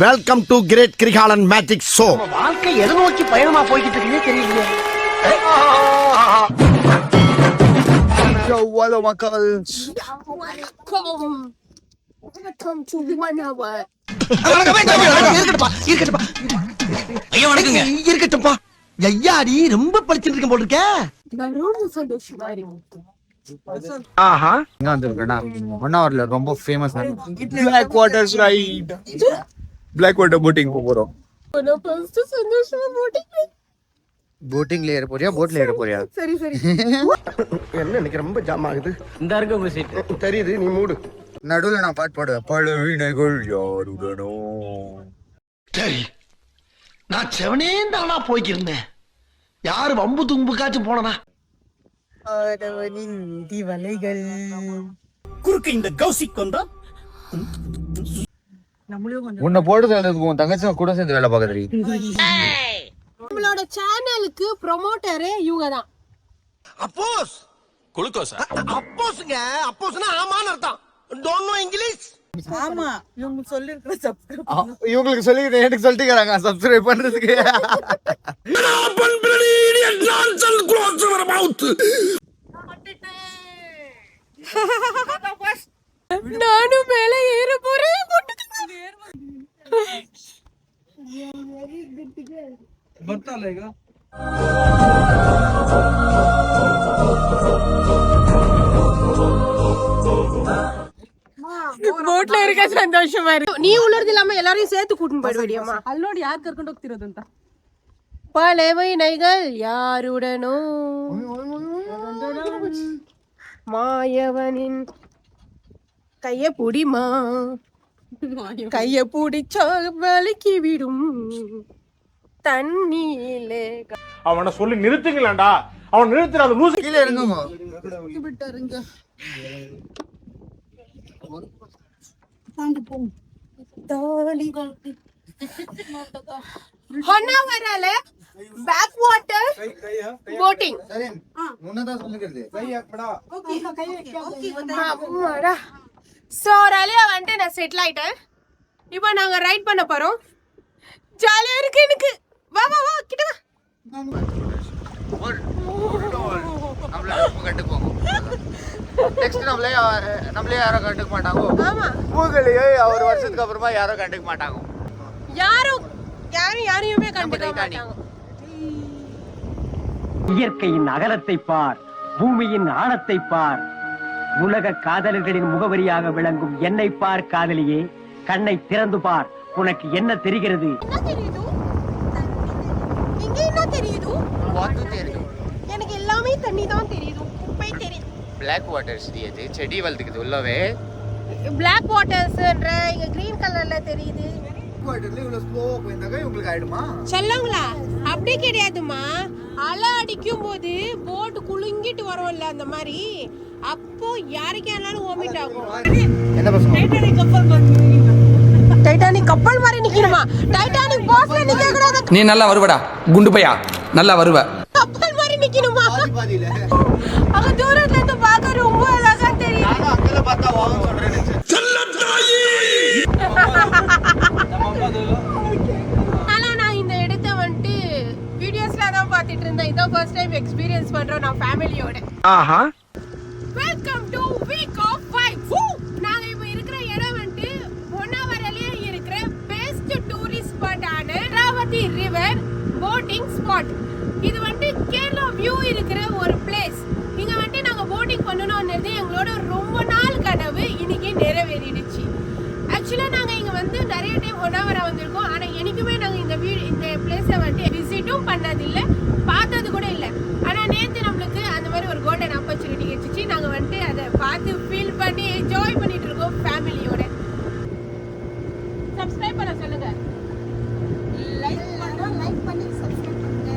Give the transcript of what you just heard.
Welcome to great Kirikalan magic show. வாழ்க்கை எதை நோக்கி பயணமா போய்கிட்டு இருக்குன்னே தெரியலையே. Hello மக்கள். Welcome to 1 hour. இருக்கட்டும்பா. ஐயாடி ரொம்ப படிச்சுட்டு இருக்க போல இருக்க. ஆஹா இங்க வந்திருக்கேனா 1 hourல ரொம்ப famous Black Water Ride. Black Water boating போறோம். போட்டிங்ல ஏற போறியா போட்ல ஏற போறியா? சரி சரி. என்ன இன்னைக்கு ரொம்ப ஜாம் ஆகுது. இந்த இருக்க உங்க சீட் தெரியுது, நீ மூடு. நடுவுல நான் பாட்டு பாடுவேன். பழவினைகள் யாருடனோ. சரி, நான் செவனே தானா போய்க்கிருந்தேன். யாரு வம்பு தும்புக்காச்சும் போனா ஆடவனின் திவலைகள் குறுக்கு இந்த கௌசிக் வந்தா உன்னை போட்டு சேர்ந்ததுக்கு உன் தங்கச்சி கூட சேர்ந்து வேலை பார்க்க தெரியும். நம்மளோட சேனலுக்கு ப்ரொமோட்டரே இவங்க தான். அப்போஸ் குளுக்கோஸா? அப்போஸ்ங்க, அப்போஸ்னா ஆமான்னு அர்த்தம். Don't know English. ஆமா இவங்க சொல்லிருக்கிற சப்ஸ்கிரைப் இவங்களுக்கு சொல்லி எனக்கு சொல்லிட்டுக்கிறாங்க சப்ஸ்கிரைப் பண்றதுக்கு. நானும் மேல ஏற போறேன். போட்ல இருக்க சந்தோஷமா இருக்கு. நீ உள்ளது இல்லாம எல்லாரையும் சேர்த்து கூட்டின்னு போயிடுவேடியம்மா. ಅಲ್ಲೋಡಿ ಯಾರು ಕರ್ಕೊಂಡು ಹೋಗ್ತಿರೋದಂತ. பலவைனைகள் யாருடனோ மாயவனின் கைய புடிமா, கைய புடிச்சா வலிக்கி விடும் தண்ணியிலே. அவனை சொல்லி நிறுத்துங்களேன்டா. அவன் நிறுத்துற அந்த லூசு கீழே இறங்குங்க. ಬಿಟ್ಟರಂಗ ಹೊನ್ನಾವರಲ್ಲ ಬ್ಯಾಕ್ ವಾಟರ್ ಬೋಟಿಂಗ್. சரி முன்னதான் சொல்லிக்கிறது. ஸோ ரலியா வந்துட்டு நான் செட்டில் ஆயிட்டேன். இப்போ நாங்கள் ரைட் பண்ண போகிறோம். ஜாலியாக இருக்கு எனக்கு. வா வா வா கிட்ட வா. நெக்ஸ்ட் நம்மளே யாரும் கண்டுக்க மாட்டாங்க. ஆமா, உங்களையே ஒரு வருஷத்துக்கு அப்புறமா யாரும் கண்டுக்க மாட்டாங்க. யாரையுமே கண்டுக்க மாட்டாங்க. இயற்கையின் அகலத்தை பார், பூமியின் ஆழத்தை பார். உலக காதலர்களின் முகவரியாக விளங்கும் என்னை பார் காதலியே, கண்ணை திறந்து பார். உனக்கு என்ன தெரிகிறது? என்ன தெரியுது? இங்க என்ன தெரியுது? வாத்து தெரியும். எனக்கு எல்லாமே தண்ணி தான் தெரியுது. குப்பை தெரியுது. பிளாக் வாட்டர்ஸ் அது செடி வளர்த்துக்குது உள்ளவே. பிளாக் வாட்டர்ஸ்ன்ற இங்க கிரீன் கலர்ல தெரியுது. வாட்டர்ல இவ்வளவு ஸ்லோவா போயிந்தாங்க உங்களுக்கு ஆயிடுமா? சொல்லுங்களா? அப்படி கிடையாதுமா. அலை அடிக்கும் போது போட் குலுங்கிட்டு வரும்ல, அந்த மாதிரி அப்போ யாருக்கேனாலும் வாமிட் ஆகும். என்ன பசங்க டைட்டானிக் கப்பல் மாதிரி நிக்கணுமா? டைட்டானிக் போட்ல நிக்க கூடாது. நீ நல்லா வருவடா குண்டு பையா, நல்லா வருவ. கப்பல் மாதிரி நிக்கணுமா? பாதியில அங்க தூரத்துல இருந்து பார்க்க ரொம்ப அழகா தெரியுது. நான் அங்கல பார்த்தா வாங்க சொல்றேன். ஆனா நான் இந்த இடத்தை வந்துட்டு வீடியோஸ்ல தான் பார்த்துட்டு இருந்தேன். இதான் ஃபர்ஸ்ட் டைம் எக்ஸ்பீரியன்ஸ் பண்றோம் நான் ஃபேமிலியோட. ஆஹா வெல்கம் டு வீக் ஆஃப் 5. நாங்க இப்போ இருக்கிற இடம் வந்துட்டு பொன்னாவரலே இருக்கிற பெஸ்ட் டூரிஸ்ட் ஸ்பாட்டான நேத்ராவதி ரிவர் போட்டிங் ஸ்பாட். இது வந்துட்டு கேரளா வியூ இருக்கிற ஒரு பிளேஸ். இங்க வந்துட்டு நாங்க போட்டிங் பண்ணணும்ன்றது எங்களோட ரொம்ப நாள் கனவு இன்னைக்கு நிறைவேறிடுச்சு. ஆக்சுவலா நாங்க இங்க வந்து நிறைய டைம் பொன்னாவரா வந்திருக்கோம். ஆனா எனக்குமே நாங்க இந்த பிளேஸை வந்துட்டு விசிட்டும் பண்ணதில்லை, பார்த்தது கூட இல்லை. ஆனா நேற்று நம்மளுக்கு அந்த மாதிரி ஒரு கோல்டன் ஆப்பர்ச்சுனிட்டி கிடைச்சிச்சு. நாங்க வந்துட்டு அதை பார்த்து ஃபீல் பண்ணி என்ஜாய் பண்ணிட்டு இருக்கோம் ஃபேமிலியோட. சப்ஸ்கிரைப் பண்ண சொல்லுங்க. லைக் பண்ணி சப்ஸ்கிரைப் பண்ணுங்க.